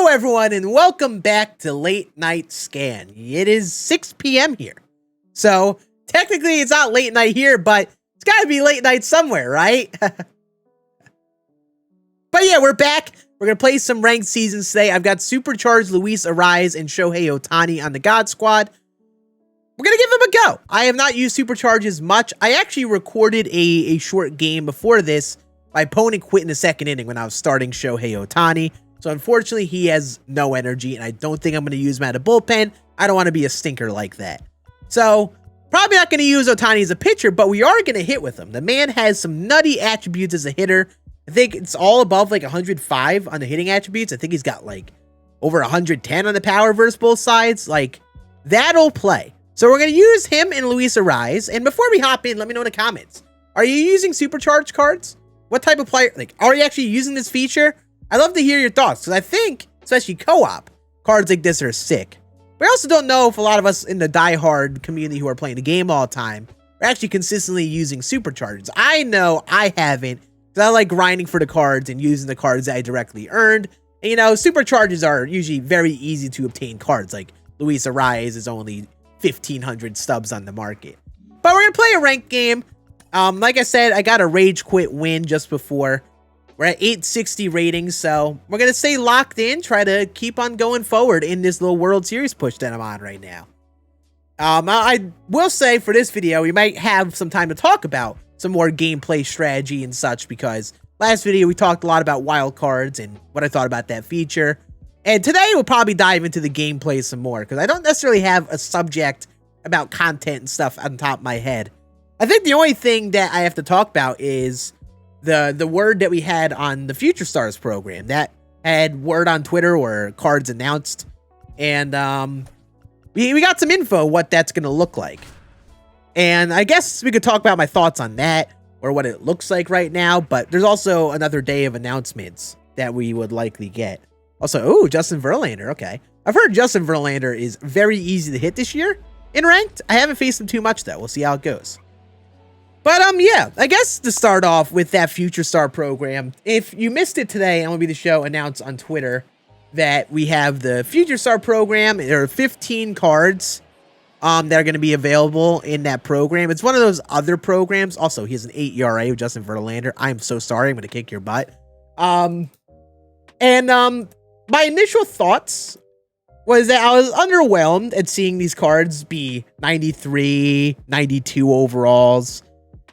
everyone, and welcome back to Late Night Scan. It is 6 p.m. here. So, technically it's not late night here, but it's gotta be late night somewhere, right? But yeah, we're back. We're gonna play some ranked seasons today. I've got Supercharged, Luis Ariz, and Shohei Ohtani on the God Squad. We're gonna give them a go. I have not used Supercharges much. I actually recorded a short game before this. My opponent quit in the second inning when I was starting Shohei Ohtani. So unfortunately, he has no energy, and I don't think I'm going to use him at a bullpen. I don't want to be a stinker like that. So probably not going to use Ohtani as a pitcher, but we are going to hit with him. The man has some nutty attributes as a hitter. I think it's all above like 105 on the hitting attributes. I think he's got like over 110 on the power versus both sides. Like, that'll play. So we're going to use him and Luis Ariz. And before we hop in, let me know in the comments. Are you using Supercharged cards? What type of player? Like, are you actually using this feature? I'd love to hear your thoughts, because I think, especially co-op, cards like this are sick. But I also don't know if a lot of us in the diehard community who are playing the game all the time are actually consistently using Supercharges. I know I haven't, because I like grinding for the cards and using the cards that I directly earned. And, you know, Supercharges are usually very easy to obtain cards. Like, Luis Ariz is only 1,500 stubs on the market. But we're going to play a ranked game. Like I said, I got a Rage Quit win just before. We're at 860 ratings, so we're going to stay locked in, try to keep on going forward in this little World Series push that I'm on right now. I will say for this video, we might have some time to talk about some more gameplay strategy and such, because last video we talked a lot about wild cards and what I thought about that feature. And today we'll probably dive into the gameplay some more, because I don't necessarily have a subject about content and stuff on top of my head. I think the only thing that I have to talk about is the word that we had on the Future Stars program that had word on Twitter or cards announced, and we got some info what that's gonna look like. And I guess we could talk about my thoughts on that or what it looks like right now, but there's also another day of announcements that we would likely get. Also, ooh, Justin Verlander. Okay, I've heard Justin Verlander is very easy to hit this year in ranked. I haven't faced him too much though. We'll see how it goes. But, yeah, I guess to start off with that Future Star program, if you missed it today, MLB The Show announced on Twitter that we have the Future Star program. There are 15 cards that are going to be available in that program. It's one of those other programs. Also, he has an 8 ERA with Justin Verlander. I'm so sorry. I'm going to kick your butt. My initial thoughts was that I was underwhelmed at seeing these cards be 93, 92 overalls.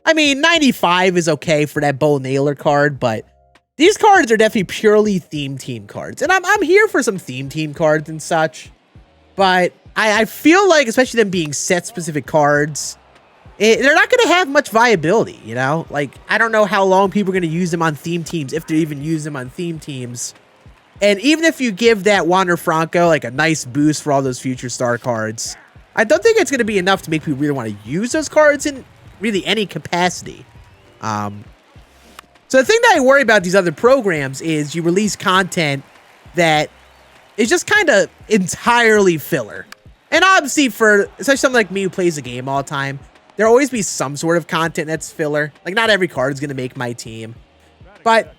I mean, 95 is okay for that Bo Naylor card, but these cards are definitely purely theme team cards. And I'm here for some theme team cards and such, but I feel like, especially them being set-specific cards, they're not going to have much viability, you know? Like, I don't know how long people are going to use them on theme teams, if they even use them on theme teams. And even if you give that Wander Franco, like, a nice boost for all those Future Star cards, I don't think it's going to be enough to make people really want to use those cards in really any capacity. So the thing that I worry about these other programs is you release content that is just kind of entirely filler. And obviously for especially someone like me who plays the game all the time, there'll always be some sort of content that's filler. Like, not every card is going to make my team. But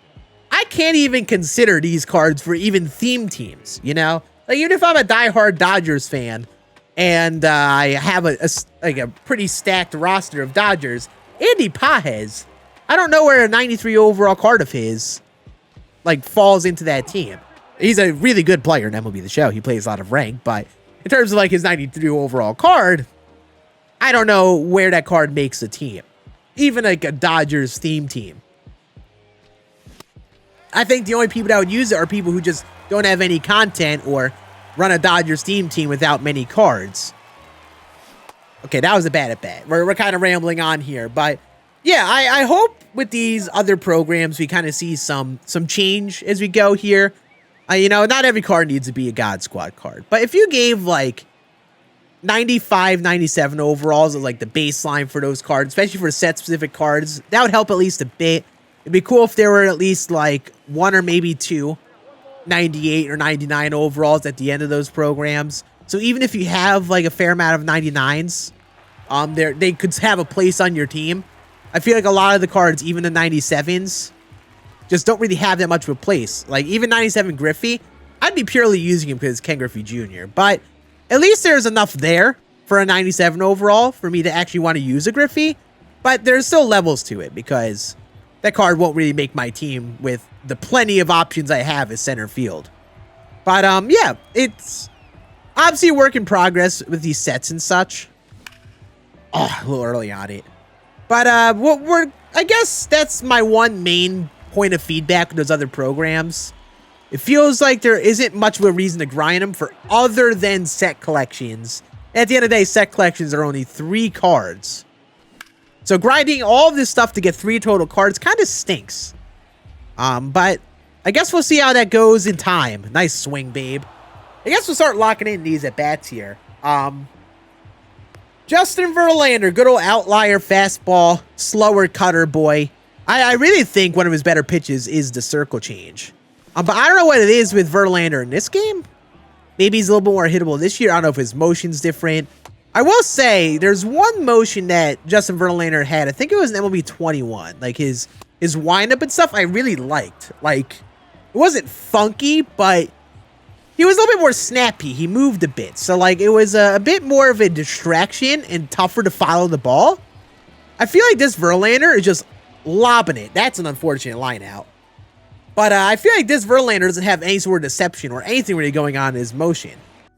I can't even consider these cards for even theme teams, you know? Like, even if I'm a diehard Dodgers fan, and I have a pretty stacked roster of Dodgers, Andy Pages, I don't know where a 93 overall card of his, like, falls into that team. He's a really good player in MLB The Show. He plays a lot of rank, but in terms of, like, his 93 overall card, I don't know where that card makes the team. Even, like, a Dodgers theme team. I think the only people that would use it are people who just don't have any content or run a Dodgers team without many cards. Okay, that was a bad at bat. We're kind of rambling on here, but yeah, I hope with these other programs we kind of see some change as we go here. You know, not every card needs to be a God Squad card, but if you gave like 95, 97 overalls as like the baseline for those cards, especially for set specific cards, that would help at least a bit. It'd be cool if there were at least like one or maybe two 98 or 99 overalls at the end of those programs. So even if you have like a fair amount of 99s, they could have a place on your team. I feel like a lot of the cards, even the 97s, just don't really have that much of a place. Like even 97 Griffey, I I'd be purely using him because it's Ken Griffey Jr. But at least there's enough there for a 97 overall for me to actually want to use a Griffey. But there's still levels to it because that card won't really make my team with the plenty of options I have as center field. But yeah, it's obviously a work in progress with these sets and such. Oh, a little early on it. But I guess that's my one main point of feedback with those other programs. It feels like there isn't much of a reason to grind them for other than set collections. At the end of the day, set collections are only 3 cards. So grinding all of this stuff to get 3 total cards kind of stinks. But I guess we'll see how that goes in time. Nice swing, babe. I guess we'll start locking in these at bats here. Justin Verlander, good old outlier fastball, slower cutter boy. I really think one of his better pitches is the circle change. But I don't know what it is with Verlander in this game. Maybe he's a little bit more hittable this year. I don't know if his motion's different. I will say there's one motion that Justin Verlander had. I think it was in MLB 21. Like his windup and stuff I really liked. Like, it wasn't funky, but he was a little bit more snappy. He moved a bit. So, like, it was a bit more of a distraction and tougher to follow the ball. I feel like this Verlander is just lobbing it. That's an unfortunate line out. But I feel like this Verlander doesn't have any sort of deception or anything really going on in his motion.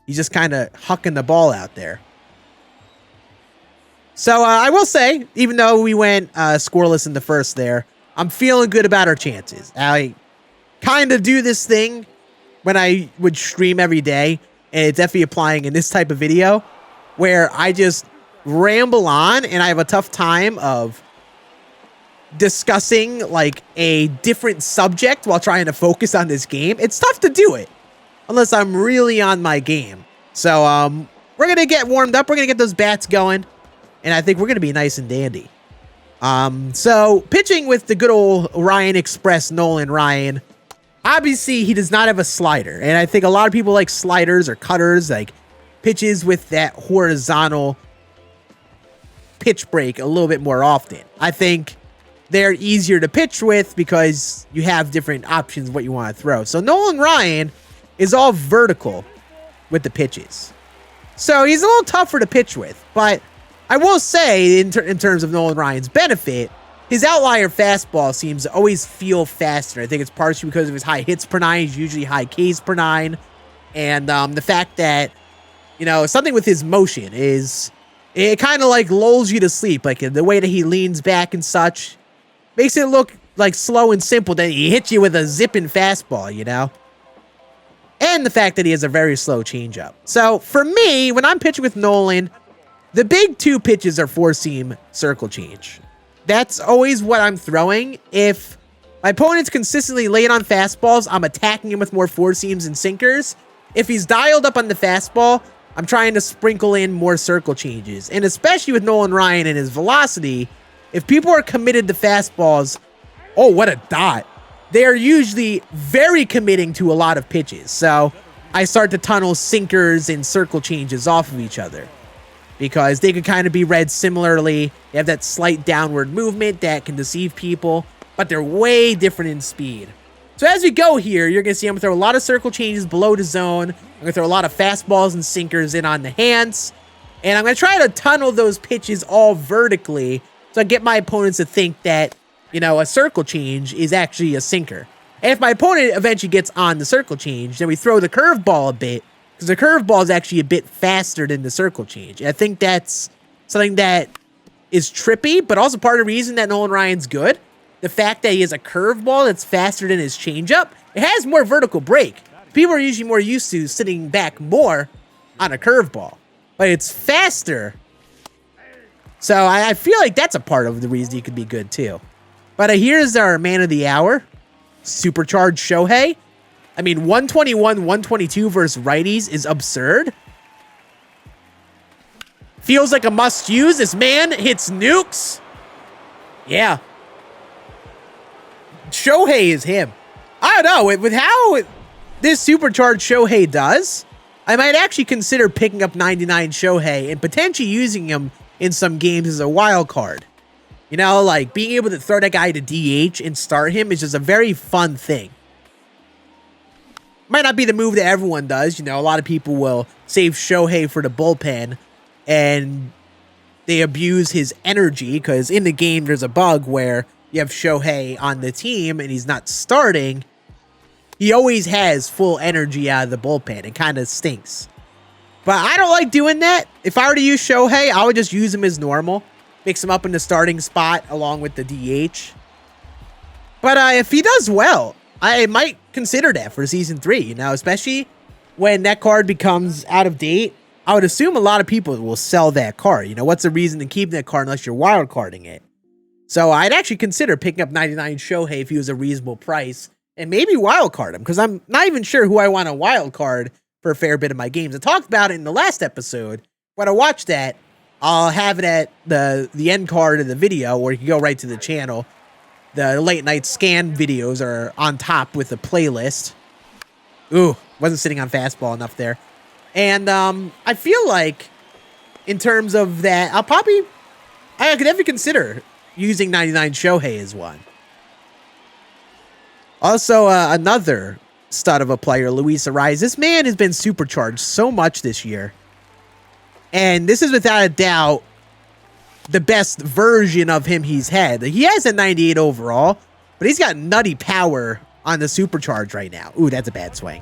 He's just kind of hucking the ball out there. So I will say, even though we went scoreless in the first there, I'm feeling good about our chances. I kind of do this thing when I would stream every day, and it's definitely applying in this type of video, where I just ramble on and I have a tough time of discussing like a different subject while trying to focus on this game. It's tough to do it unless I'm really on my game. So we're gonna get warmed up, we're gonna get those bats going, and I think we're gonna be nice and dandy. So pitching with the good old Ryan Express, Nolan Ryan. Obviously he does not have a slider, and I think a lot of people like sliders or cutters, like pitches with that horizontal pitch break a little bit more often. I think they're easier to pitch with because you have different options of what you want to throw. So Nolan Ryan is all vertical with the pitches. So he's a little tougher to pitch with. But I will say, in terms of Nolan Ryan's benefit, his outlier fastball seems to always feel faster. I think it's partially because of his high hits per 9. He's usually high Ks per 9. And the fact that, you know, something with his motion is, it kind of like lulls you to sleep. Like the way that he leans back and such makes it look like slow and simple. Then he hits you with a zipping fastball, you know? And the fact that he has a very slow changeup. So for me, when I'm pitching with Nolan, the big 2 pitches are 4-seam circle change. That's always what I'm throwing. If my opponent's consistently laying on fastballs, I'm attacking him with more 4-seams and sinkers. If he's dialed up on the fastball, I'm trying to sprinkle in more circle changes. And especially with Nolan Ryan and his velocity, if people are committed to fastballs, oh, what a dot. They are usually very committing to a lot of pitches. So I start to tunnel sinkers and circle changes off of each other because they can kind of be read similarly. They have that slight downward movement that can deceive people, but they're way different in speed. So as we go here, you're going to see I'm going to throw a lot of circle changes below the zone. I'm going to throw a lot of fastballs and sinkers in on the hands. And I'm going to try to tunnel those pitches all vertically so I get my opponents to think that, you know, a circle change is actually a sinker. And if my opponent eventually gets on the circle change, then we throw the curveball a bit, because the curveball is actually a bit faster than the circle change. And I think that's something that is trippy, but also part of the reason that Nolan Ryan's good. The fact that he has a curveball that's faster than his changeup, it has more vertical break. People are usually more used to sitting back more on a curveball, but it's faster. So I feel like that's a part of the reason he could be good too. But here's our man of the hour, Supercharged Shohei. I mean, 121, 122 versus righties is absurd. Feels like a must-use. This man hits nukes. Yeah. Shohei is him. I don't know. With how this Supercharged Shohei does, I might actually consider picking up 99 Shohei and potentially using him in some games as a wild card. You know, like being able to throw that guy to DH and start him is just a very fun thing. Might not be the move that everyone does. You know, a lot of people will save Shohei for the bullpen, and they abuse his energy because in the game there's a bug where you have Shohei on the team and he's not starting. He always has full energy out of the bullpen. It kind of stinks. But I don't like doing that. If I were to use Shohei, I would just use him as normal. Mix him up in the starting spot along with the DH. But if he does well, I might consider that for Season 3, you know, especially when that card becomes out of date. I would assume a lot of people will sell that card. You know, what's the reason to keep that card unless you're wild carding it? So I'd actually consider picking up 99 Shohei if he was a reasonable price and maybe wild card him because I'm not even sure who I want to wild card for a fair bit of my games. I talked about it in the last episode. When I watch that, I'll have it at the end card of the video, or you can go right to the channel. The late night Scann videos are on top with the playlist. Ooh, wasn't sitting on fastball enough there. And I feel like in terms of that, I could definitely consider using 99 Shohei as one. Also, another stud of a player, Luis Ariz. This man has been supercharged so much this year. And this is without a doubt the best version of him he's had. He has a 98 overall, but he's got nutty power on the supercharge right now. Ooh, that's a bad swing.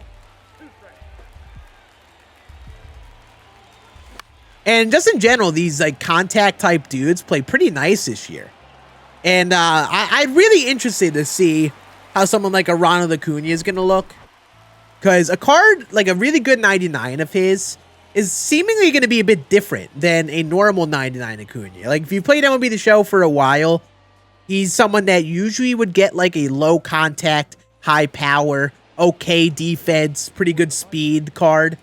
And just in general, these like contact type dudes play pretty nice this year. And I'm really interested to see how someone like a Ronald Acuna is going to look. Because a card, like a really good 99 of his, is seemingly going to be a bit different than a normal 99 Acuna. Like, if you played MLB The Show for a while, he's someone that usually would get like a low contact, high power, okay defense, pretty good speed card.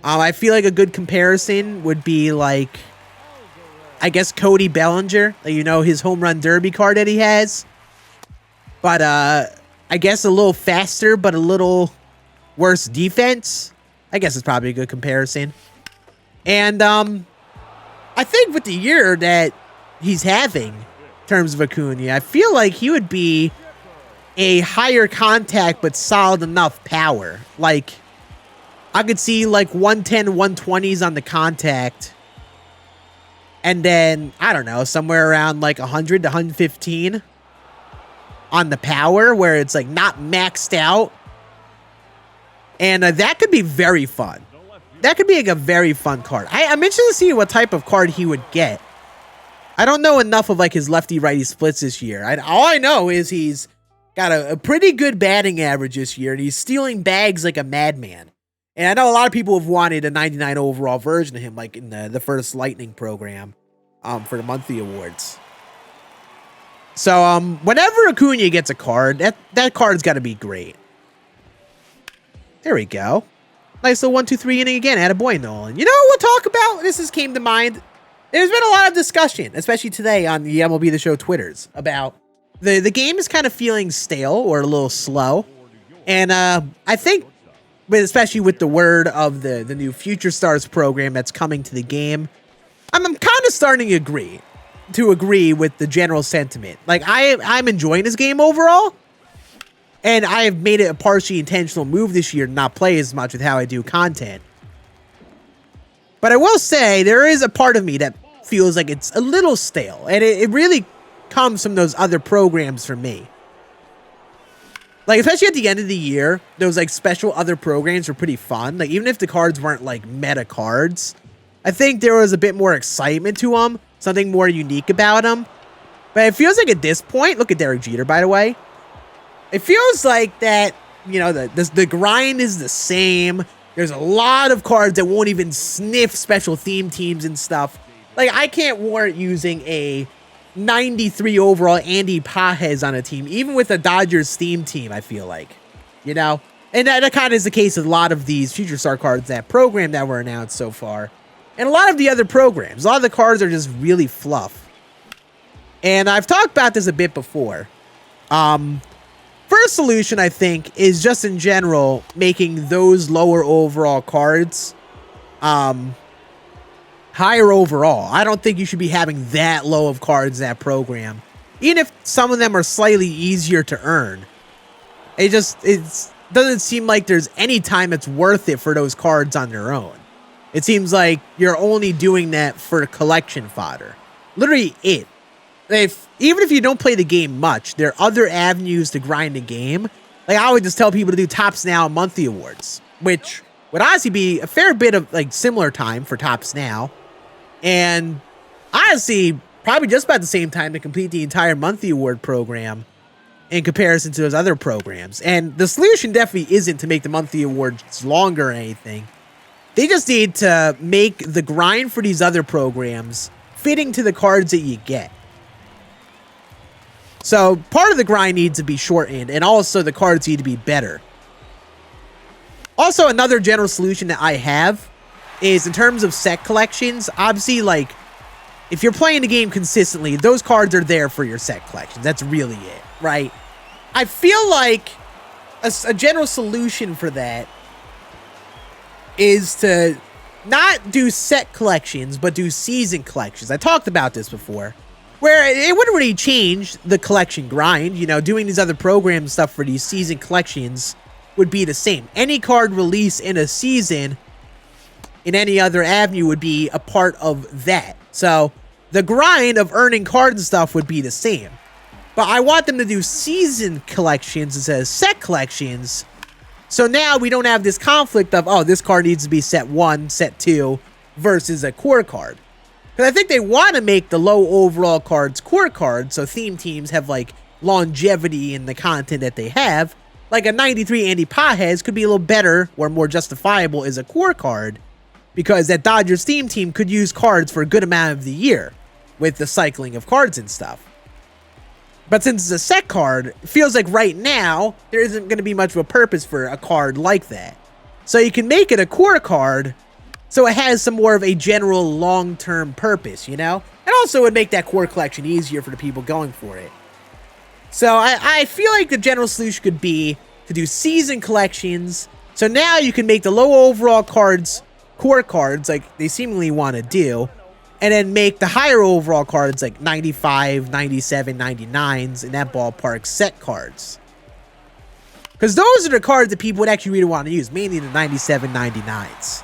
I feel like a good comparison would be like, I guess, Cody Bellinger. Like, you know, his home run derby card that he has. But I guess a little faster, but a little worse defense. I guess it's probably a good comparison. And I think with the year that he's having in terms of Acuna, I feel like he would be a higher contact but solid enough power. Like, I could see like 110, 120s on the contact. And then, I don't know, somewhere around like 100 to 115 on the power where it's like not maxed out. And that could be very fun. That could be like a very fun card. I'm interested to see what type of card he would get. I don't know enough of like his lefty-righty splits this year. All I know is he's got a pretty good batting average this year, and he's stealing bags like a madman. And I know a lot of people have wanted a 99 overall version of him, like in the first Lightning program for the monthly awards. So whenever Acuna gets a card, that card's got to be great. There we go. Nice little 1-2-3 inning again. Attaboy, Nolan. You know what we'll talk about? This just came to mind. There's been a lot of discussion, especially today on the MLB The Show Twitters, about the game is kind of feeling stale or a little slow. And I think, but especially with the word of the new Future Stars program that's coming to the game, I'm kind of starting to agree with the general sentiment. Like, I'm enjoying this game overall. And I have made it a partially intentional move this year to not play as much with how I do content. But I will say, there is a part of me that feels like it's a little stale. And it really comes from those other programs for me. Like, especially at the end of the year, those, like, special other programs were pretty fun. Like, even if the cards weren't, like, meta cards, I think there was a bit more excitement to them. Something more unique about them. But it feels like at this point, look at Derek Jeter, by the way. It feels like that, you know, the grind is the same. There's a lot of cards that won't even sniff special theme teams and stuff. Like, I can't warrant using a 93 overall Andy Pajes on a team, even with a Dodgers theme team, I feel like. You know? And that kind of is the case with a lot of these Future Star cards, that program that were announced so far. And a lot of the other programs. A lot of the cards are just really fluff. And I've talked about this a bit before. First solution, I think, is just in general making those lower overall cards higher overall. I don't think you should be having that low of cards in that program, even if some of them are slightly easier to earn. It's doesn't seem like there's any time it's worth it for those cards on their own. It seems like you're only doing that for collection fodder. Literally it. Even if you don't play the game much, there are other avenues to grind the game. Like I would just tell people to do Tops Now monthly awards, which would honestly be a fair bit of like similar time for Tops Now. And honestly, probably just about the same time to complete the entire monthly award program in comparison to those other programs. And the solution definitely isn't to make the monthly awards longer or anything. They just need to make the grind for these other programs fitting to the cards that you get. So part of the grind needs to be shortened, and also the cards need to be better. Also, another general solution that I have is in terms of set collections. Obviously, like, if you're playing the game consistently, those cards are there for your set collections. That's really it, right? I feel like a general solution for that is to not do set collections, but do season collections. I talked about this before, where it wouldn't really change the collection grind. You know, doing these other program stuff for these season collections would be the same. Any card release in a season in any other avenue would be a part of that. So the grind of earning cards and stuff would be the same. But I want them to do season collections instead of set collections. So now we don't have this conflict of, oh, this card needs to be set 1, set 2 versus a core card. Because I think they want to make the low overall cards core cards, so theme teams have like longevity in the content that they have. Like a 93 Andy Pages could be a little better or more justifiable as a core card, because that Dodgers theme team could use cards for a good amount of the year with the cycling of cards and stuff. But since it's a set card, it feels like right now there isn't going to be much of a purpose for a card like that. So you can make it a core card so it has some more of a general long-term purpose, you know? And also it would make that core collection easier for the people going for it. So I feel like the general solution could be to do season collections. So now you can make the low overall cards core cards like they seemingly want to do, and then make the higher overall cards like 95, 97, 99s in that ballpark set cards. Because those are the cards that people would actually really want to use, mainly the 97, 99s.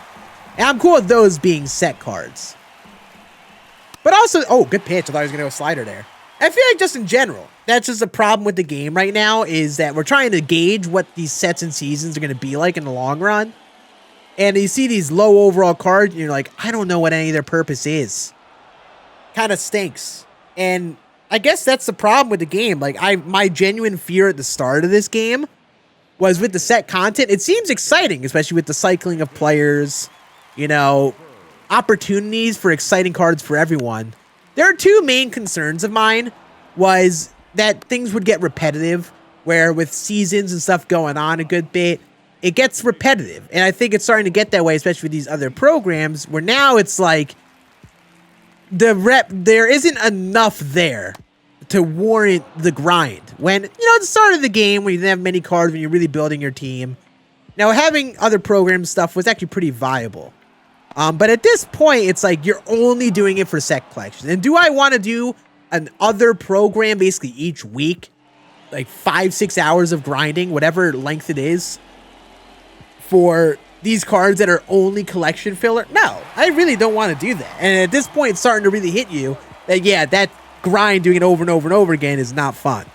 And I'm cool with those being set cards. But also, oh, good pitch. I thought he was going to go slider there. I feel like just in general, that's just a problem with the game right now, is that we're trying to gauge what these sets and seasons are going to be like in the long run. And you see these low overall cards, and you're like, I don't know what any of their purpose is. Kind of stinks. And I guess that's the problem with the game. Like, my genuine fear at the start of this game was with the set content. It seems exciting, especially with the cycling of players, you know, opportunities for exciting cards for everyone. There are two main concerns of mine. Was that things would get repetitive, where with seasons and stuff going on a good bit, it gets repetitive. And I think it's starting to get that way, especially with these other programs, where now it's like there isn't enough there to warrant the grind. When, you know, at the start of the game, when you didn't have many cards, when you're really building your team. Now, having other program stuff was actually pretty viable. But at this point, it's like you're only doing it for set collection. And do I want to do an other program basically each week? Like 5-6 hours of grinding, whatever length it is, for these cards that are only collection filler? No, I really don't want to do that. And at this point, it's starting to really hit you that, yeah, that grind, doing it over and over and over again, is not fun.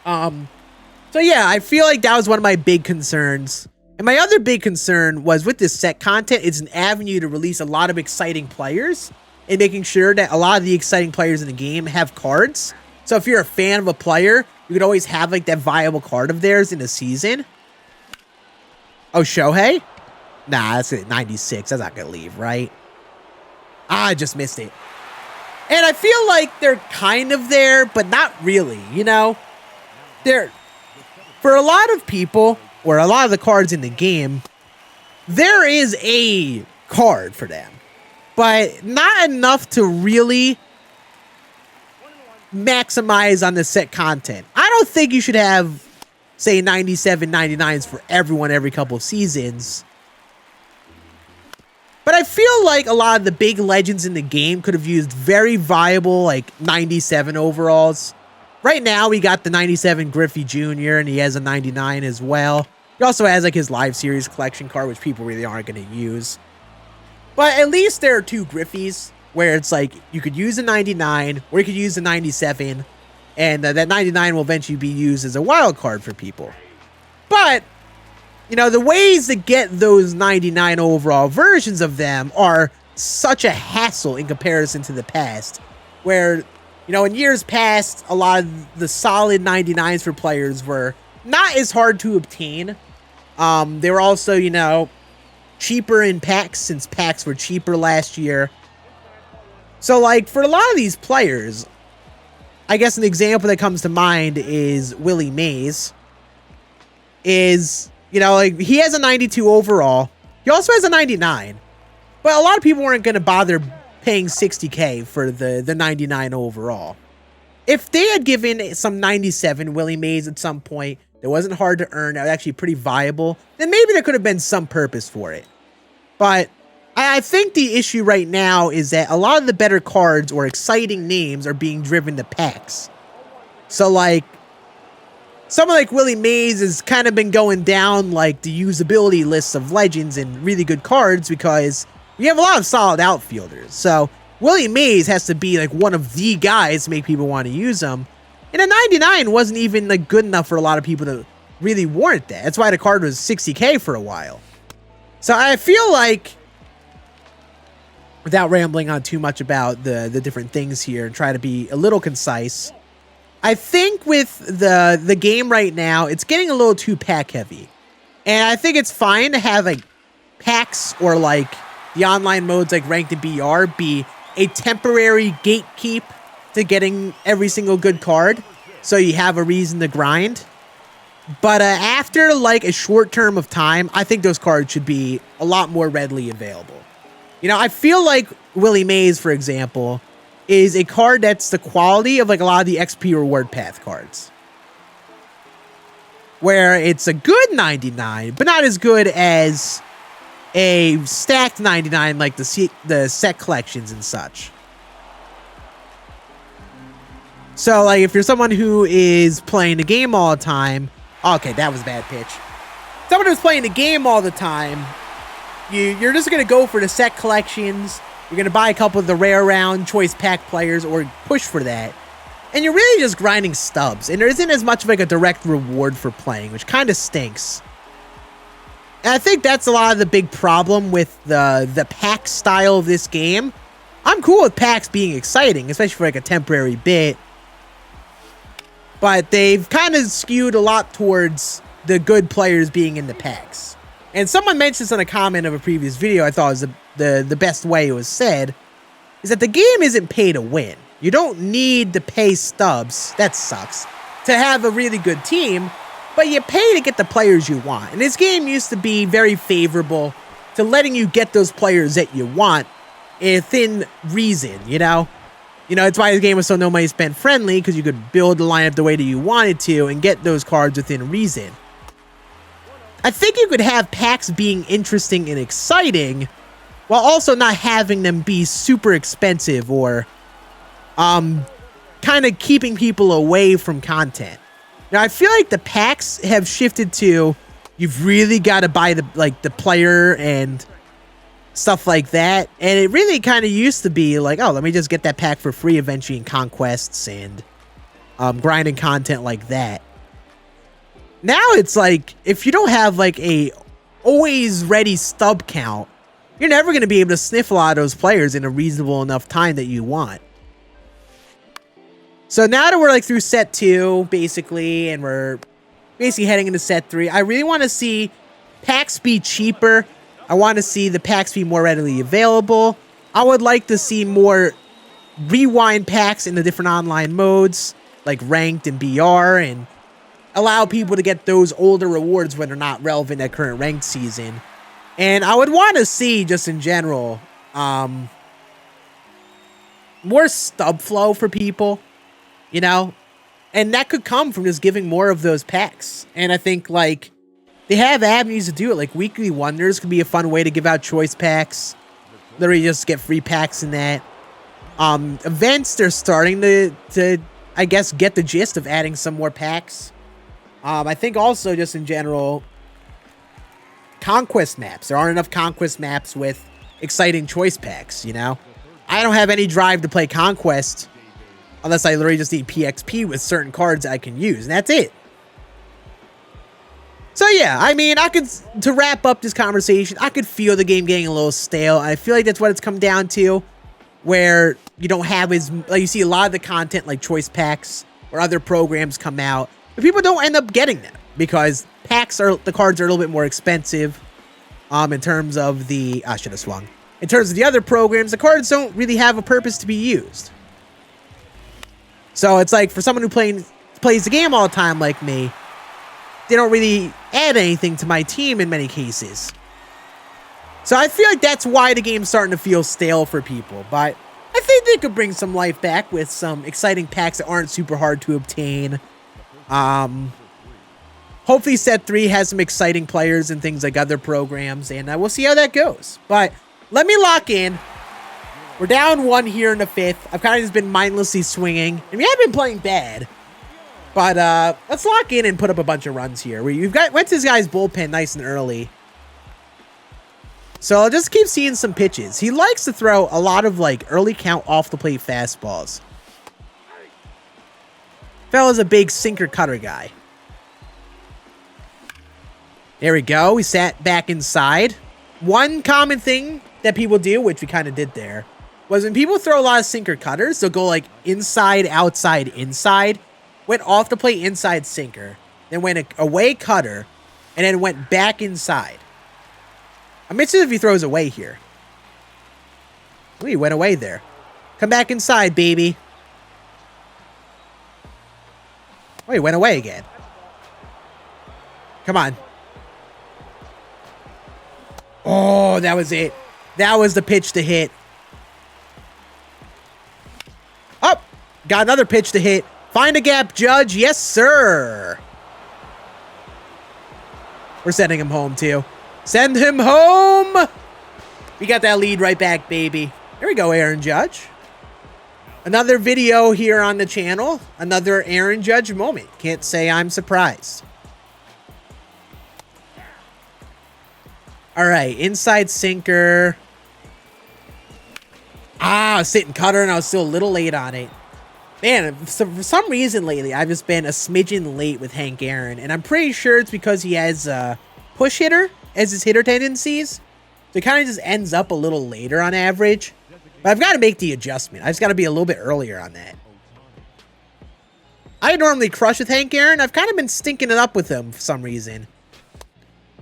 So yeah, I feel like that was one of my big concerns. And my other big concern was with this set content, it's an avenue to release a lot of exciting players and making sure that a lot of the exciting players in the game have cards. So if you're a fan of a player, you could always have like that viable card of theirs in a season. Oh, Shohei? Nah, that's at 96. That's not going to leave, right? I just missed it. And I feel like they're kind of there, but not really, you know? For a lot of people, or a lot of the cards in the game, there is a card for them, but not enough to really maximize on the set content. I don't think you should have, say, 97, 99s for everyone every couple of seasons. But I feel like a lot of the big legends in the game could have used very viable, like, 97 overalls. Right now, we got the 97 Griffey Jr., and he has a 99 as well. He also has like his Live Series collection card, which people really aren't going to use. But at least there are 2 Griffies, where it's like you could use a 99, or you could use a 97, and that 99 will eventually be used as a wild card for people. But, you know, the ways to get those 99 overall versions of them are such a hassle in comparison to the past, where, you know, in years past, a lot of the solid 99s for players were not as hard to obtain. They were also, you know, cheaper in packs, since packs were cheaper last year. So, like, for a lot of these players, I guess an example that comes to mind is Willie Mays. You know, like, he has a 92 overall. He also has a 99. But a lot of people weren't going to bother paying $60K for the 99 overall. If they had given some 97 Willie Mays at some point that wasn't hard to earn, that was actually pretty viable, then maybe there could have been some purpose for it. But I think the issue right now is that a lot of the better cards or exciting names are being driven to packs. So, like, someone like Willie Mays has kind of been going down, like, the usability lists of legends and really good cards because we have a lot of solid outfielders. So Willie Mays has to be like one of the guys to make people want to use him. And a 99 wasn't even like good enough for a lot of people to really warrant that. That's why the card was $60K for a while. So I feel like, without rambling on too much about the different things here and try to be a little concise, I think with the game right now, it's getting a little too pack heavy. And I think it's fine to have like packs or like the online modes like Ranked and BR be a temporary gatekeep to getting every single good card, so you have a reason to grind. But after like a short term of time, I think those cards should be a lot more readily available. You know, I feel like Willie Mays, for example, is a card that's the quality of like a lot of the XP reward path cards, where it's a good 99, but not as good as a stacked 99 like the set collections and such. So, like, if you're someone who is playing the game all the time... Okay, that was a bad pitch. Someone who's playing the game all the time, you're just going to go for the set collections. You're going to buy a couple of the rare round choice pack players or push for that. And you're really just grinding stubs. And there isn't as much of like a direct reward for playing, which kind of stinks. And I think that's a lot of the big problem with the pack style of this game. I'm cool with packs being exciting, especially for like a temporary bit. But they've kind of skewed a lot towards the good players being in the packs. And someone mentioned this in a comment of a previous video, I thought was the best way it was said, is that the game isn't pay to win. You don't need to pay stubs, that sucks, to have a really good team. But you pay to get the players you want. And this game used to be very favorable to letting you get those players that you want within reason, you know? You know, it's why this game was so no money spent friendly, because you could build the lineup the way that you wanted to and get those cards within reason. I think you could have packs being interesting and exciting while also not having them be super expensive or kind of keeping people away from content. Now, I feel like the packs have shifted to you've really got to buy the player and stuff like that. And it really kind of used to be like, oh, let me just get that pack for free eventually in conquests and grinding content like that. Now it's like, if you don't have like a always ready stub count, you're never going to be able to sniff a lot of those players in a reasonable enough time that you want. So now that we're like through set 2, basically, and we're basically heading into set 3, I really want to see packs be cheaper. I want to see the packs be more readily available. I would like to see more rewind packs in the different online modes, like Ranked and BR, and allow people to get those older rewards when they're not relevant at current Ranked season. And I would want to see, just in general, more stub flow for people. You know, and that could come from just giving more of those packs. And I think, like, they have avenues to do it. Like, Weekly Wonders could be a fun way to give out choice packs. Literally just get free packs in that. Events, they're starting to I guess, get the gist of adding some more packs. I think also just in general, conquest maps. There aren't enough conquest maps with exciting choice packs, you know? I don't have any drive to play conquest unless I literally just need PXP with certain cards I can use, and that's it. So yeah, I mean, to wrap up this conversation, I could feel the game getting a little stale. I feel like that's what it's come down to, where you don't have like you see a lot of the content like choice packs or other programs come out, but people don't end up getting them because the cards are a little bit more expensive. In terms of the, I should have swung. In terms of the other programs, the cards don't really have a purpose to be used. So it's like for someone who plays the game all the time like me, they don't really add anything to my team in many cases. So I feel like that's why the game's starting to feel stale for people. But I think they could bring some life back with some exciting packs that aren't super hard to obtain. Hopefully set 3 has some exciting players and things like other programs, and we'll see how that goes. But let me lock in. We're down 1 here in the 5th. I've kind of just been mindlessly swinging, and we have been playing bad. But let's lock in and put up a bunch of runs here. Went to this guy's bullpen nice and early. So I'll just keep seeing some pitches. He likes to throw a lot of like early count off the plate fastballs. Fella's a big sinker cutter guy. There we go. We sat back inside. One common thing that people do, which we kind of did there, was when people throw a lot of sinker cutters, they'll go like inside, outside, inside. Went off the plate inside sinker. Then went away cutter. And then went back inside. I'm interested if he throws away here. Ooh, he went away there. Come back inside, baby. Oh, he went away again. Come on. Oh, that was it. That was the pitch to hit. Up. Got another pitch to hit. Find a gap, Judge. Yes, sir. We're sending him home, too. Send him home. We got that lead right back, baby. There we go, Aaron Judge. Another video here on the channel. Another Aaron Judge moment. Can't say I'm surprised. All right, inside sinker. I was sitting cutter, and I was still a little late on it. Man, for some reason lately, I've just been a smidgen late with Hank Aaron, and I'm pretty sure it's because he has push hitter as his hitter tendencies. So it kind of just ends up a little later on average. But I've got to make the adjustment. I just got to be a little bit earlier on that. I normally crush with Hank Aaron. I've kind of been stinking it up with him for some reason.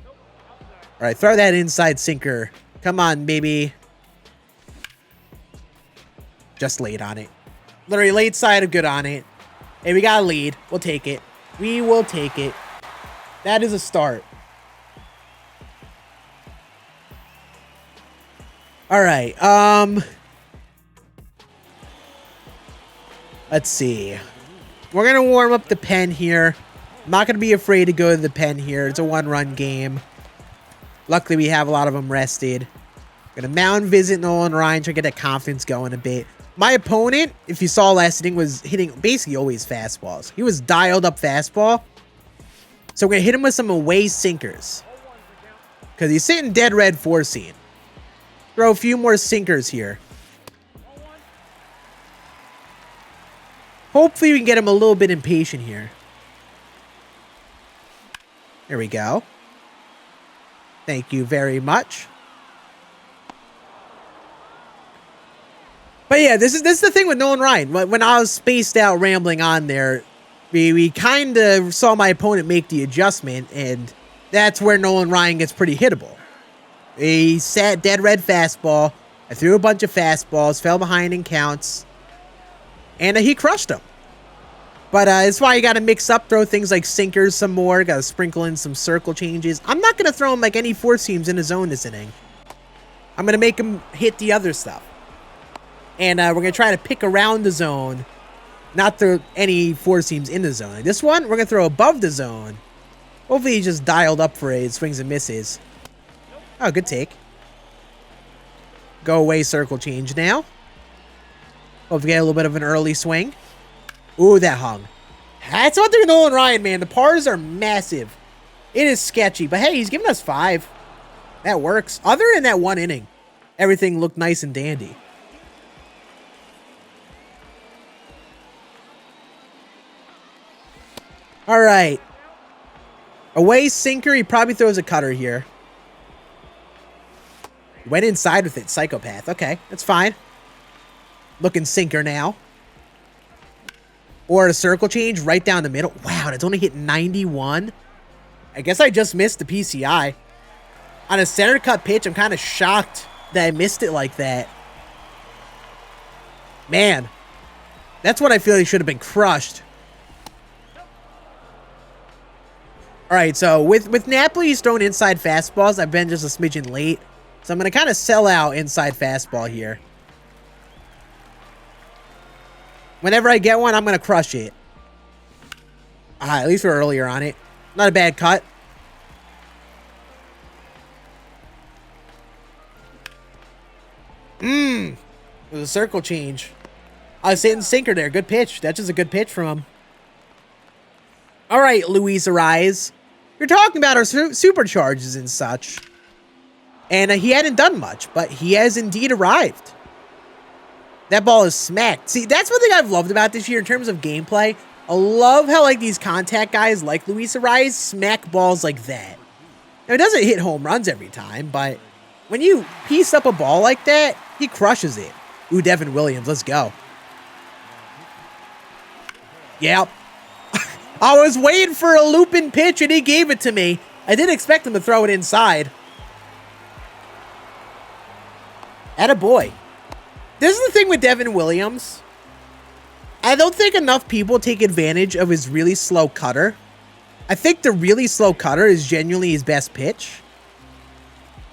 All right, throw that inside sinker. Come on, baby. Just late on it. Literally late side of good on it. Hey, we got a lead. We'll take it. We will take it. That is a start. All right. Let's see. We're going to warm up the pen here. I'm not going to be afraid to go to the pen here. It's a one-run game. Luckily, we have a lot of them rested. Going to mound visit Nolan Ryan, try to get that confidence going a bit. My opponent, if you saw last inning, was hitting basically always fastballs. He was dialed up fastball. So we're going to hit him with some away sinkers. Because he's sitting dead red four-seam. Throw a few more sinkers here. Hopefully we can get him a little bit impatient here. There we go. Thank you very much. But yeah, this is the thing with Nolan Ryan. When I was spaced out rambling on there, we kind of saw my opponent make the adjustment, and that's where Nolan Ryan gets pretty hittable. He sat dead red fastball. I threw a bunch of fastballs, fell behind in counts, and he crushed them. But that's why you got to mix up, throw things like sinkers some more, got to sprinkle in some circle changes. I'm not going to throw him like any four seams in his zone this inning. I'm going to make him hit the other stuff. And we're going to try to pick around the zone, not throw any four seams in the zone. Like this one, we're going to throw above the zone. Hopefully he just dialed up for it, swings and misses. Oh, good take. Go away circle change now. Hope we get a little bit of an early swing. Ooh, that hung. That's one thing with Nolan Ryan, man. The pars are massive. It is sketchy, but hey, he's giving us 5. That works. Other than that one inning, everything looked nice and dandy. All right. Away sinker. He probably throws a cutter here. Went inside with it. Psychopath. Okay, that's fine. Looking sinker now. Or a circle change right down the middle. Wow, that's only hit 91. I guess I just missed the PCI. On a center cut pitch, I'm kind of shocked that I missed it like that. Man, that's what I feel like should have been crushed. All right, so with Napoli's throwing inside fastballs, I've been just a smidgen late. So I'm going to kind of sell out inside fastball here. Whenever I get one, I'm going to crush it. At least we're earlier on it. Not a bad cut. It was a circle change. I was hitting sinker there. Good pitch. That's just a good pitch from him. All right, Luis Ariz. You're talking about our supercharges and such. And he hadn't done much, but he has indeed arrived. That ball is smacked. See, that's one thing I've loved about this year in terms of gameplay. I love how like these contact guys like Luis Ariz smack balls like that. Now, it doesn't hit home runs every time, but when you piece up a ball like that, he crushes it. Ooh, Devin Williams, let's go. Yep. I was waiting for a looping pitch, and he gave it to me. I didn't expect him to throw it inside. Attaboy. This is the thing with Devin Williams. I don't think enough people take advantage of his really slow cutter. I think the really slow cutter is genuinely his best pitch.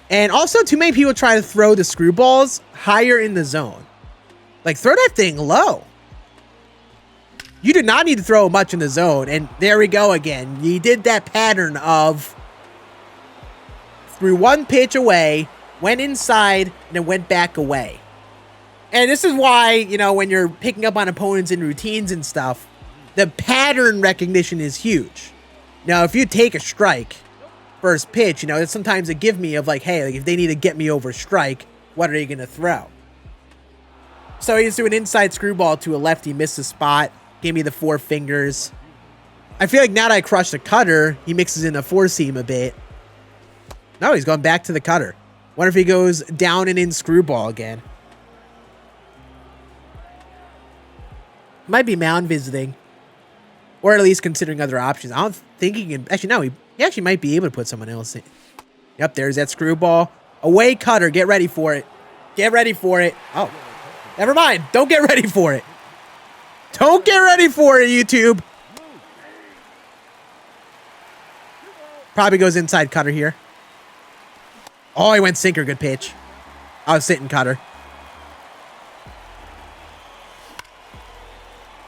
And also, too many people try to throw the screwballs higher in the zone. Like, throw that thing low. You do not need to throw much in the zone. And there we go again. You did that pattern of threw one pitch away, went inside, and then went back away. And this is why, you know, when you're picking up on opponents in routines and stuff, the pattern recognition is huge. Now, if you take a strike, first pitch, you know, it's sometimes a give me of like, hey, like if they need to get me over strike, what are they going to throw? So he just threw an inside screwball to a lefty, missed the spot, gave me the 4 fingers. I feel like now that I crushed the cutter, he mixes in a 4-seam a bit. No, he's going back to the cutter. Wonder if he goes down and in screwball again. Might be mound visiting. Or at least considering other options. I don't think he can... Actually, no, he actually might be able to put someone else in. Yep, there's that screwball. Away cutter. Get ready for it. Get ready for it. Oh, never mind. Don't get ready for it. Don't get ready for it, YouTube. Probably goes inside cutter here. Oh, he went sinker. Good pitch. I was sitting cutter.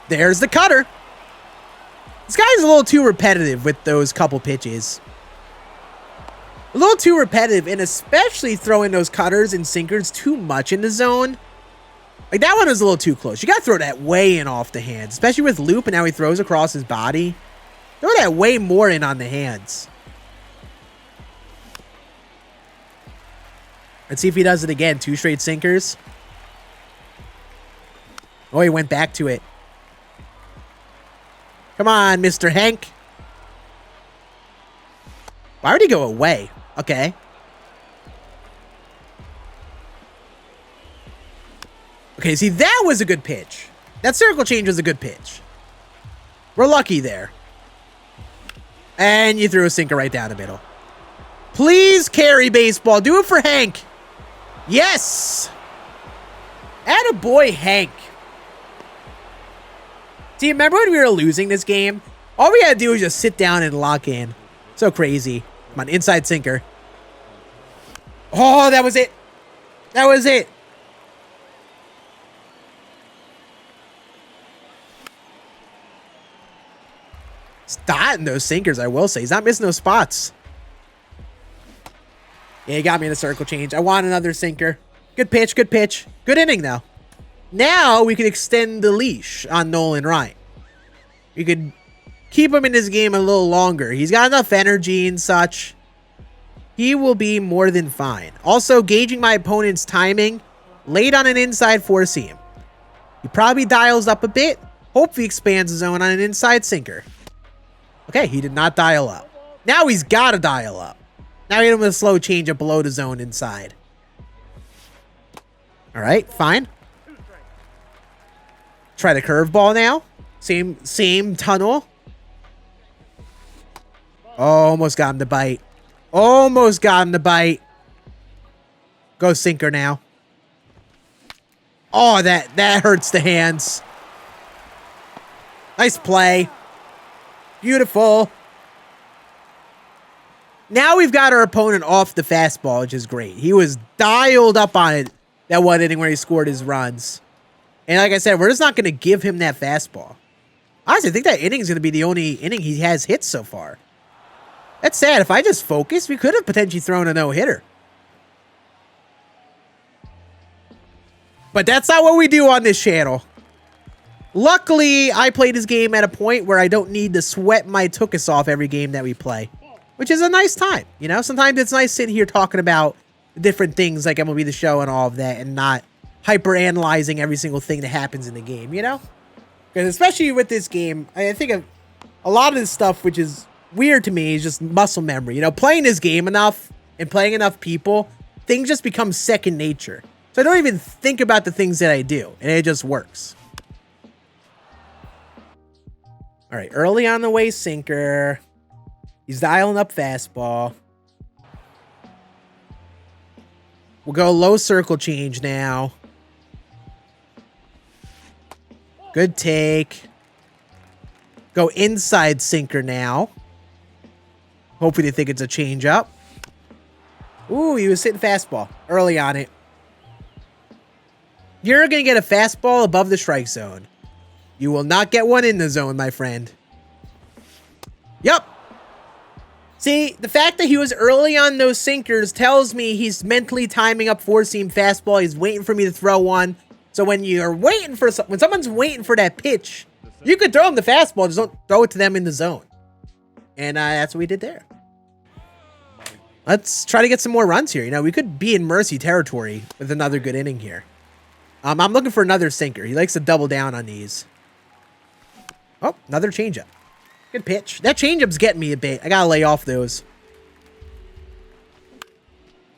There's the cutter. This guy's a little too repetitive with those couple pitches. A little too repetitive, and especially throwing those cutters and sinkers too much in the zone. Like, that one was a little too close. You got to throw that way in off the hands, especially with loop and how he throws across his body. Throw that way more in on the hands. Let's see if he does it again. 2 straight sinkers. Oh, he went back to it. Come on, Mr. Hank. Why would he go away? Okay. Okay, see, that was a good pitch. That circle change was a good pitch. We're lucky there. And you threw a sinker right down the middle. Please carry baseball. Do it for Hank. Yes. Attaboy, Hank. See, remember when we were losing this game? All we had to do was just sit down and lock in. So crazy. Come on, inside sinker. Oh, that was it. That was it. He's dotting those sinkers, I will say. He's not missing those spots. Yeah, he got me in a circle change. I want another sinker. Good pitch, good pitch. Good inning, though. Now we can extend the leash on Nolan Ryan. You could keep him in this game a little longer. He's got enough energy and such. He will be more than fine. Also, gauging my opponent's timing. Late on an inside four seam. He probably dials up a bit. Hope he expands the zone on an inside sinker. Okay, he did not dial up. Now he's got to dial up. Now we hit him with a slow change up below the zone inside. All right, fine. Try the curveball now. Same tunnel. Oh, almost got him to bite. Almost got him to bite. Go sinker now. Oh, that hurts the hands. Nice play. Beautiful. Now we've got our opponent off the fastball, which is great. He was dialed up on it that one inning where he scored his runs. And like I said, we're just not going to give him that fastball. Honestly, I think that inning is going to be the only inning he has hit so far. That's sad. If I just focused, we could have potentially thrown a no-hitter. But that's not what we do on this channel. Luckily, I play this game at a point where I don't need to sweat my tuchus off every game that we play. Which is a nice time, you know? Sometimes it's nice sitting here talking about different things like MLB The Show and all of that and not hyper-analyzing every single thing that happens in the game, you know? Because especially with this game, I think a lot of this stuff, which is weird to me, is just muscle memory. You know, playing this game enough and playing enough people, things just become second nature. So I don't even think about the things that I do, and it just works. All right, early on the way sinker. He's dialing up fastball. We'll go low circle change now. Good take. Go inside sinker now. Hopefully they think it's a change up. Ooh, he was hitting fastball early on it. You're going to get a fastball above the strike zone. You will not get one in the zone, my friend. Yep. See, the fact that he was early on those sinkers tells me he's mentally timing up four-seam fastball. He's waiting for me to throw one. So when you're waiting for when someone's waiting for that pitch, you could throw them the fastball. Just don't throw it to them in the zone. And that's what we did there. Let's try to get some more runs here. You know, we could be in mercy territory with another good inning here. I'm looking for another sinker. He likes to double down on these. Oh, another changeup. Good pitch. That changeup's getting me a bit. I gotta lay off those.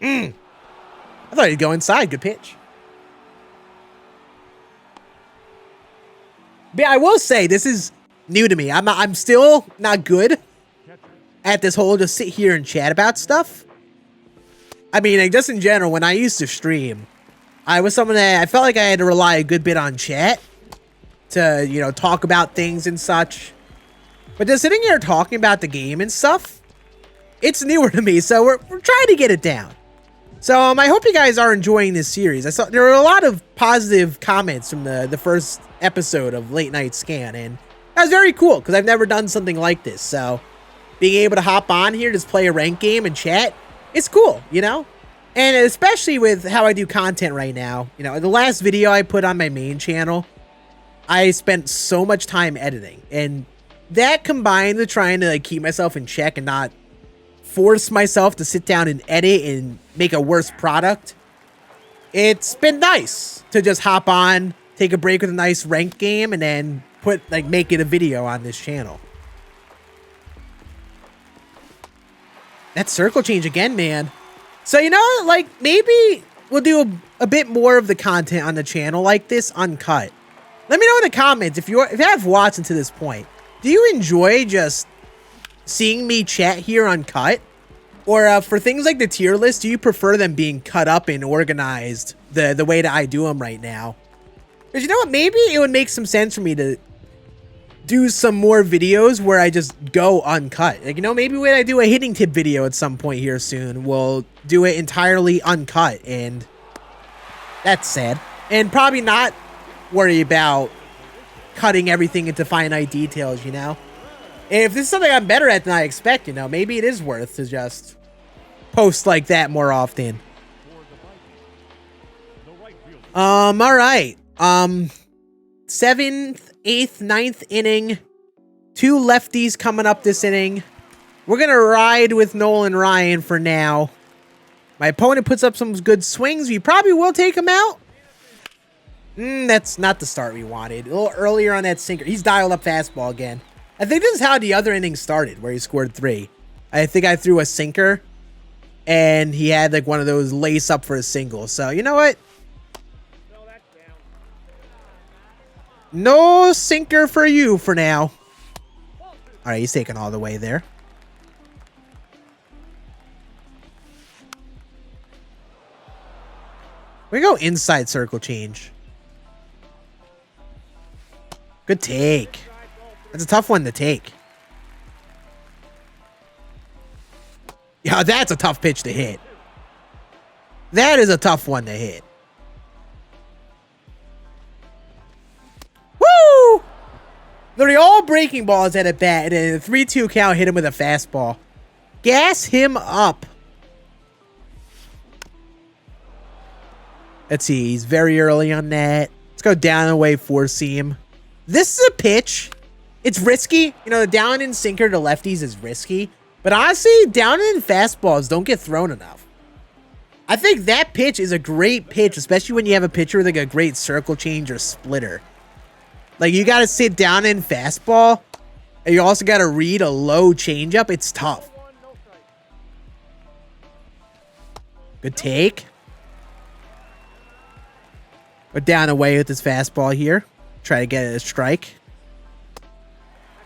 I thought he'd go inside. Good pitch. But I will say, this is new to me. I'm still not good at this whole just sit here and chat about stuff. I mean, like, just in general, when I used to stream, I was someone that I felt like I had to rely a good bit on chat to, you know, talk about things and such. But just sitting here talking about the game and stuff, it's newer to me, so we're trying to get it down. So I hope you guys are enjoying this series. I saw there were a lot of positive comments from the first episode of Late Night Scan, and that was very cool because I've never done something like this. So being able to hop on here, just play a ranked game and chat, it's cool, you know? And especially with how I do content right now, you know, the last video I put on my main channel, I spent so much time editing, and that combined with trying to like keep myself in check and not force myself to sit down and edit and make a worse product, it's been nice to just hop on, take a break with a nice ranked game, and then make it a video on this channel. That circle change again, man. So, you know, like, maybe we'll do a bit more of the content on the channel like this, uncut. Let me know in the comments if you have watched to this point. Do you enjoy just seeing me chat here uncut? Or for things like the tier list, do you prefer them being cut up and organized the way that I do them right now? Because you know what? Maybe it would make some sense for me to do some more videos where I just go uncut. Like, you know, maybe when I do a hitting tip video at some point here soon, we'll do it entirely uncut, and that's sad. And probably not worry about cutting everything into finite details, you know? If this is something I'm better at than I expect, you know, maybe it is worth to just post like that more often. All right. 7th, 8th, 9th inning. 2 lefties coming up this inning. We're going to ride with Nolan Ryan for now. My opponent puts up some good swings. We probably will take him out. That's not the start we wanted. A little earlier on that sinker. He's dialed up fastball again. I think this is how the other inning started, where he scored 3. I think I threw a sinker, and he had like one of those lace up for a single. So, you know what? No sinker for you for now. All right, he's taking all the way there. We go inside circle change. Good take. That's a tough one to take. Yeah, that's a tough pitch to hit. That is a tough one to hit. Woo! Literally all breaking balls at a bat, and then a 3-2 count hit him with a fastball. Gas him up. Let's see. He's very early on that. Let's go down and away 4-seam. This is a pitch. It's risky. You know, the down and sinker to lefties is risky. But honestly, down and fastballs don't get thrown enough. I think that pitch is a great pitch, especially when you have a pitcher with like a great circle change or splitter. Like, you got to sit down in fastball, and you also got to read a low changeup. It's tough. Good take. We're down away with this fastball here. Try to get it a strike.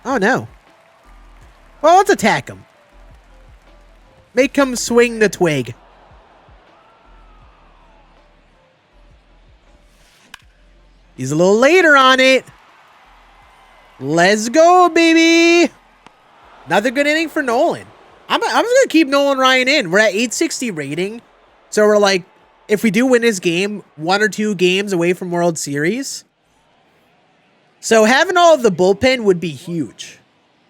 Oh, no. Well, let's attack him. Make him swing the twig. He's a little later on it. Let's go, baby. Another good inning for Nolan. I'm just going to keep Nolan Ryan in. We're at 860 rating. So we're like, if we do win this game, 1 or 2 games away from World Series. So having all of the bullpen would be huge.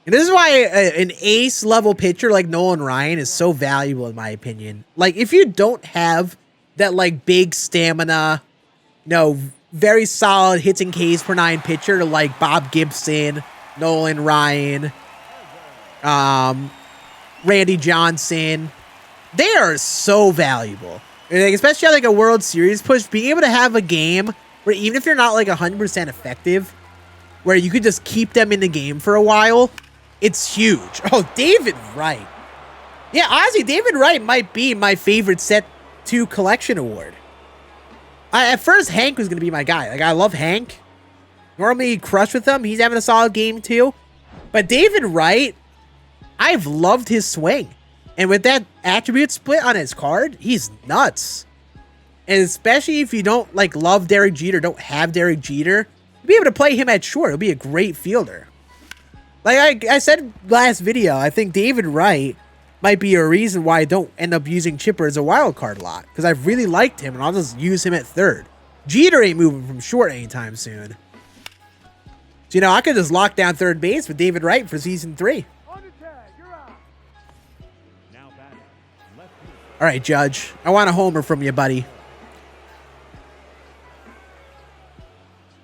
And this is why an ace level pitcher like Nolan Ryan is so valuable in my opinion. Like, if you don't have that like big stamina, you know, very solid hits and Ks per 9 pitcher like Bob Gibson, Nolan Ryan, Randy Johnson, they are so valuable. Like, especially at like a World Series push, being able to have a game where even if you're not like 100% effective, where you could just keep them in the game for a while, it's huge. Oh, David Wright. Yeah, honestly, David Wright might be my favorite Set 2 collection award. At first, Hank was going to be my guy. Like, I love Hank. Normally, crush with him. He's having a solid game, too. But David Wright, I've loved his swing. And with that attribute split on his card, he's nuts. And especially if you don't, like, love Derek Jeter, don't have Derek Jeter, you'll be able to play him at short. He'll be a great fielder. Like I said last video, I think David Wright might be a reason why I don't end up using Chipper as a wild card a lot. Because I've really liked him, and I'll just use him at third. Jeter ain't moving from short anytime soon. So, you know, I could just lock down third base with David Wright for season 3. All right, Judge. I want a homer from you, buddy.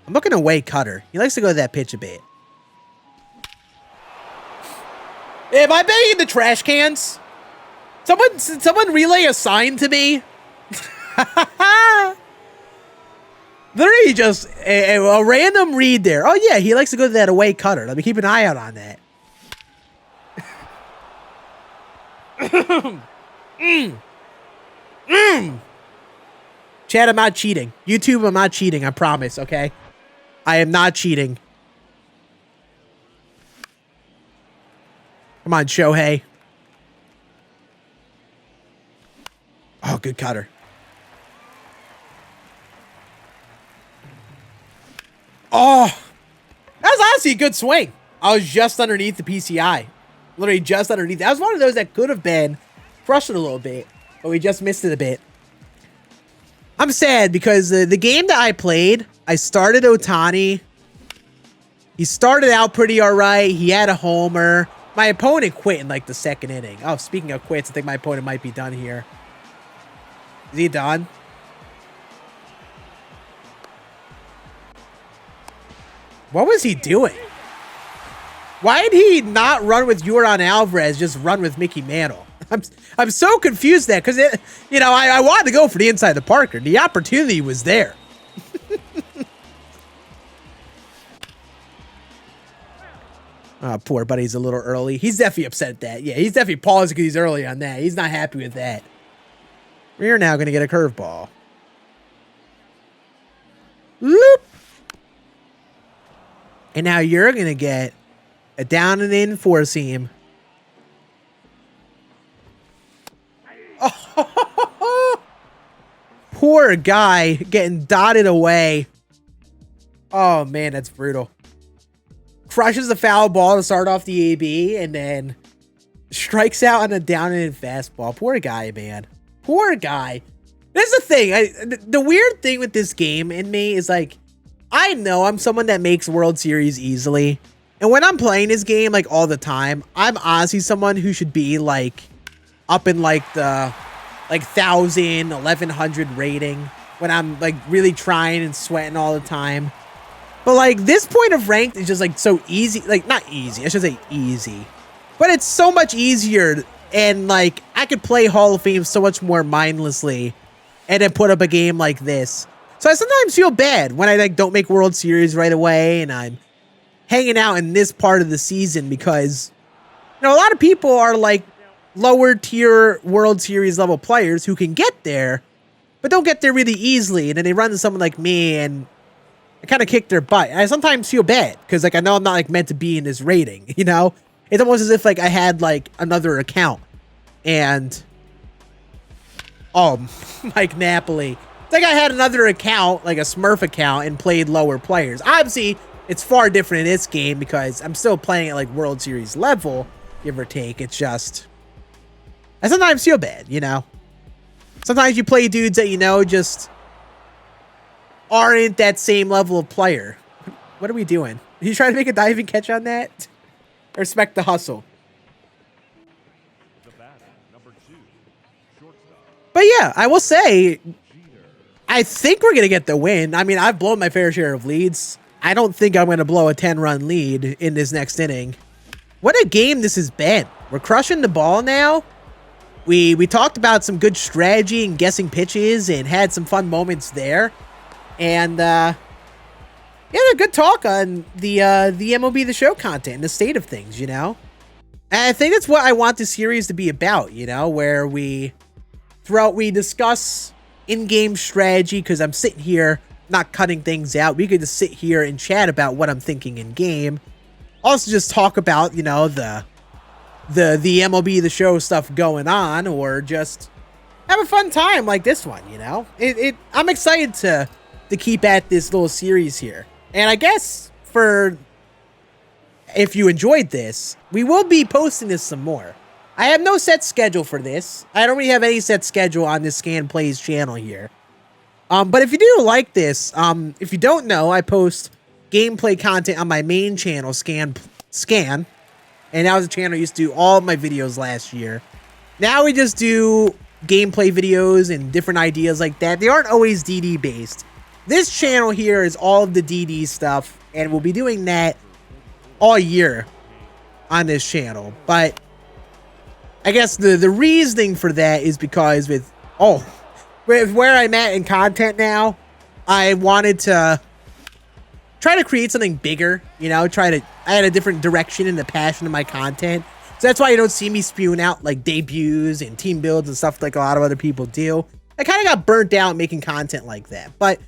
I'm looking away Cutter. He likes to go to that pitch a bit. Am I banging the trash cans? Someone relay a sign to me. Literally just a random read there. Oh, yeah, he likes to go to that away Cutter. Let me keep an eye out on that. Chad, I'm not cheating. YouTube, I'm not cheating. I promise, okay? I am not cheating. Come on, Shohei. Oh, good cutter. Oh, that was honestly a good swing. I was just underneath the PCI. Literally just underneath. That was one of those that could have been crushed it a little bit, but we just missed it a bit. I'm sad because the game that I played, I started Ohtani. He started out pretty all right. He had a homer. My opponent quit in like the second inning. Oh, speaking of quits, I think my opponent might be done here. Is he done? What was he doing? Why did he not run with Yordan Alvarez, just run with Mickey Mantle? I'm so confused that because I wanted to go for the inside the Parker. The opportunity was there. Oh, poor buddy's a little early. He's definitely upset at that. Yeah, he's definitely pausing because he's early on that. He's not happy with that. We're now going to get a curveball. Loop. And now you're going to get a down and in four seam. Oh, poor guy getting dotted away. Oh, man, that's brutal. Crushes the foul ball to start off the AB and then strikes out on a down and in fastball. Poor guy, man. Poor guy. That's the thing. The weird thing with this game in me is like, I know I'm someone that makes World Series easily. And when I'm playing this game like all the time, I'm honestly someone who should be like up in like the 1,000, 1,100 rating when I'm like really trying and sweating all the time. But like this point of ranked is just like so easy, like not easy, I should say easy, but it's so much easier. And like I could play Hall of Fame so much more mindlessly and then put up a game like this. So I sometimes feel bad when I like don't make World Series right away and I'm hanging out in this part of the season because, a lot of people are like lower tier World Series level players who can get there, but don't get there really easily. And then they run to someone like me and I kind of kick their butt. And I sometimes feel bad because like I know I'm not like meant to be in this rating, It's almost as if like I had like another account and Mike Napoli. It's like I had another account, like a Smurf account, and played lower players. Obviously, it's far different in this game because I'm still playing at like World Series level, give or take. It's just I sometimes feel bad, Sometimes you play dudes that just aren't that same level of player. What are we doing? Are you trying to make a diving catch on that? Respect the hustle. But yeah, I will say, I think we're going to get the win. I mean, I've blown my fair share of leads. I don't think I'm going to blow a 10-run lead in this next inning. What a game this has been. We're crushing the ball now. We talked about some good strategy and guessing pitches and had some fun moments there. And yeah, a good talk on the MLB The Show content and the state of things, And I think that's what I want this series to be about, where we discuss in-game strategy, because I'm sitting here not cutting things out. We could just sit here and chat about what I'm thinking in-game. Also just talk about, the MLB The Show stuff going on, or just have a fun time like this one, I'm excited to keep at this little series here. And I guess if you enjoyed this, we will be posting this some more. I have no set schedule for this. I don't really have any set schedule on this Scan Plays channel here. But if you do like this, if you don't know, I post gameplay content on my main channel, Scann. And that was a channel I used to do all of my videos last year. Now we just do gameplay videos and different ideas like that. They aren't always DD based. This channel here is all of the DD stuff, and we'll be doing that all year on this channel. But I guess the reasoning for that is because with where I'm at in content now, I wanted to try to create something bigger, I had a different direction in the passion of my content. So that's why you don't see me spewing out like debuts and team builds and stuff like a lot of other people do. I kind of got burnt out making content like that. But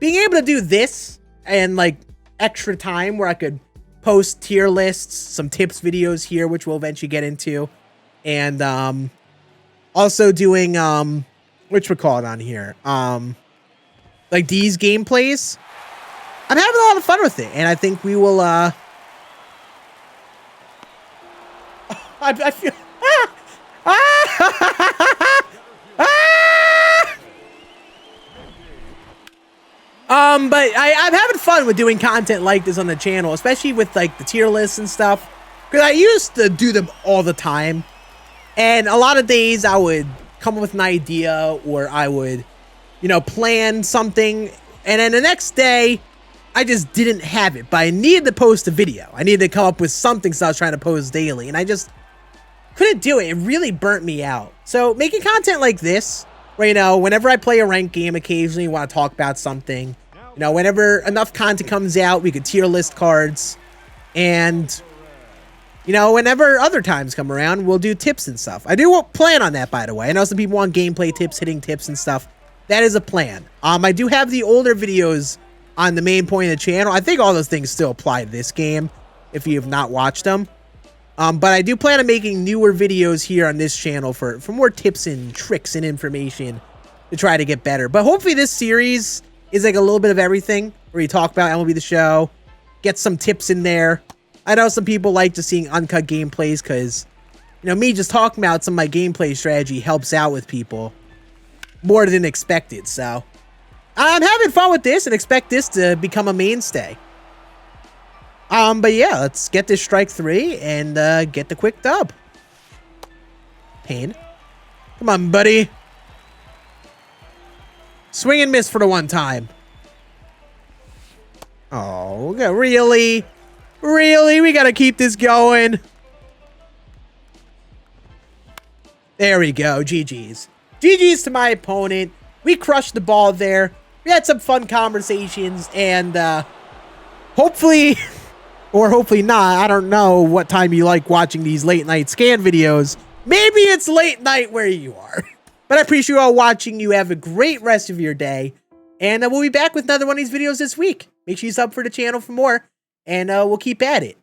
being able to do this and like extra time where I could post tier lists, some tips videos here, which we'll eventually get into. And also doing whatchamacallit on here, like these gameplays. I'm having a lot of fun with it, and I think we will I feel but I'm having fun with doing content like this on the channel, especially with like the tier lists and stuff, because I used to do them all the time. And a lot of days I would come up with an idea, or I would, plan something. And then the next day I just didn't have it, but I needed to post a video. I needed to come up with something, so I was trying to post daily, and I just couldn't do it. It really burnt me out. So making content like this, where, you know, whenever I play a ranked game, occasionally want to talk about something, you know, whenever enough content comes out, we could tier list cards, and, you know, whenever other times come around, we'll do tips and stuff. I do plan on that, by the way. I know some people want gameplay tips, hitting tips and stuff. That is a plan. I do have the older videos on the main point of the channel. I think all those things still apply to this game if you have not watched them. But I do plan on making newer videos here on this channel for more tips and tricks and information to try to get better. But hopefully this series is like a little bit of everything, where you talk about MLB The Show, get some tips in there. I know some people like just seeing uncut gameplays because, you know, me just talking about some of my gameplay strategy helps out with people more than expected. So I'm having fun with this and expect this to become a mainstay. But yeah, let's get this strike 3 and get the quick dub. Pain. Come on, buddy. Swing and miss for the one time. Oh, really? Really? We gotta keep this going. There we go. GG's. GG's to my opponent. We crushed the ball there. We had some fun conversations, and hopefully, or hopefully not, I don't know what time you like watching these late night Scann videos. Maybe it's late night where you are. But I appreciate you all watching. You have a great rest of your day, and we'll be back with another one of these videos this week. Make sure you sub for the channel for more, and we'll keep at it.